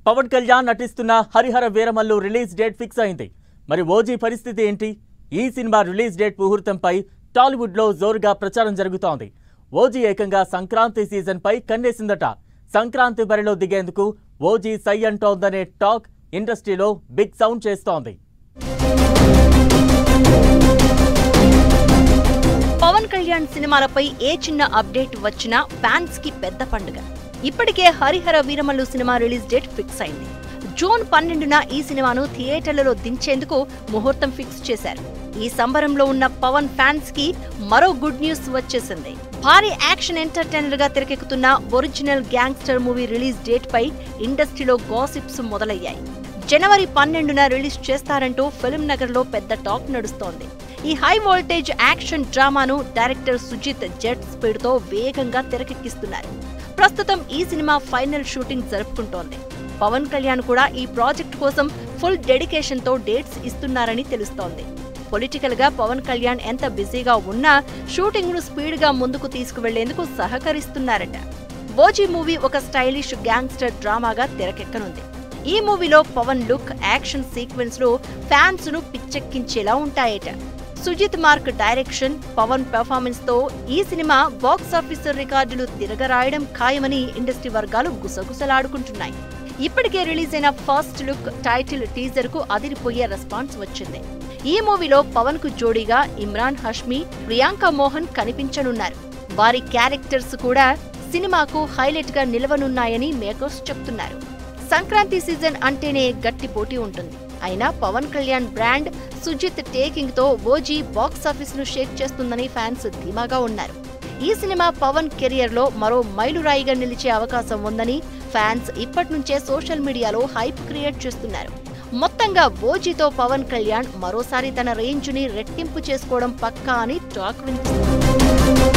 పవన్ కళ్యాణ్ నటిస్తున్న Harihara Veeramallu release date fix అయింది. మరి ఓజీ పరిస్థితి ఏంటి? ఈ సినిమా రిలీజ్ డేట్ ముహూర్తంపై టాలీవుడ్లో జోరుగా ప్రచారం జరుగుతోంది. ఓజీ ఏకంగా సంక్రాంతి సీజన్పై కన్నేసిందట. సంక్రాంతి బరిలో దిగేందుకు ఓజీ సై అంటోందనే టాక్ ఇండస్ట్రీలో బిగ్ సౌండ్ చేస్తోంది. పవన్ కళ్యాణ్ సినిమాలపై ఏ చిన్న అప్డేట్ వచ్చినా ఫ్యాన్స్ కి పెద్ద పండుగ. ఇప్పటికే Harihara Veeramallu cinema release date fix అయింది. జూన్ 12న ఈ సినిమాను థియేటర్లలో దించేందుకు ముహూర్తం ఫిక్స్ చేశారు. ఈ సంబరంలో ఉన్న పవన్ ఫ్యాన్స్ కి మరో గుడ్ న్యూస్ వచ్చేసింది. భారీ యాక్షన్ ఎంటర్టైనర్ గా తెరకెక్కుతున్న original gangster movie release date పై ఇండస్ట్రీలో గాసిప్స్ మొదలయ్యాయి. జనవరి 12న రిలీజ్ చేస్తారంటూ ఫిల్మ్ నగర్ లో పెద్ద టాక్ నడుస్తోంది. ఈ హై వోల్టేజ్ యాక్షన్ డ్రామాను డైరెక్టర్ సుజిత్ జెట్ స్పీడ్ తో వేగంగా తెరకెక్కిస్తున్నారు. ప్రస్తుతం ఈ సినిమా ఫైనల్ షూటింగ్ జరుపుకుంటోంది. పవన్ కళ్యాణ్ కూడా ఈ ప్రాజెక్ట్ కోసం ఫుల్ డెడికేషన్ తో డేట్స్ ఇస్తున్నారని తెలుస్తోంది. పొలిటికల్ గా పవన్ కళ్యాణ్ ఎంత బిజీగా ఉన్నా షూటింగ్ ను స్పీడ్ గా ముందుకు తీసుకువెళ్లేందుకు సహకరిస్తున్నారట. ఓజీ మూవీ ఒక స్టైలిష్ గ్యాంగ్స్టర్ డ్రామాగా తెరకెక్కనుంది. ఈ మూవీలో పవన్ లుక్, యాక్షన్ సీక్వెన్స్ లో ఫ్యాన్స్ ను పిచ్చెక్కించేలా ఉంటాయట. Sujeeth mark direction, Pawan performance తో ఈ సినిమా బాక్స్ ఆఫీసర్ రికార్డులు తిరగరాయడం ఖాయమని ఇండస్ట్రీ వర్గాలు గుసగుసలాడుకుంటున్నాయి. ఇప్పటికే రిలీజ్ అయిన ఫస్ట్ లుక్ టైటిల్ టీజర్ కు అదిరిపోయే రెస్పాన్స్ వచ్చింది. ఈ మూవీలో పవన్ కు జోడీగా ఇమ్రాన్ హష్మీ, ప్రియాంక మోహన్ కనిపించనున్నారు. వారి క్యారెక్టర్స్ కూడా సినిమాకు హైలైట్ గా నిలవనున్నాయని మేకర్స్ చెప్తున్నారు. సంక్రాంతి సీజన్ అంటేనే గట్టి పోటీ ఉంటుంది. అయినా పవన్ కళ్యాణ్ బ్రాండ్ సుజిత్ టేకింగ్ తో ఓజీ బాక్స్ ఆఫీస్ ను షేక్ చేస్తుందని ఫ్యాన్స్ ధీమాగా ఉన్నారు. ఈ సినిమా పవన్ కెరియర్ లో మరో మైలురాయిగా నిలిచే అవకాశం ఉందని ఫ్యాన్స్ ఇప్పటి నుంచే సోషల్ మీడియాలో హైప్ క్రియేట్ చేస్తున్నారు. మొత్తంగా ఓజీతో పవన్ కళ్యాణ్ మరోసారి తన రేంజ్ ని రెట్టింపు చేసుకోవడం పక్కా అని టాక్ వినిపిస్తుంది.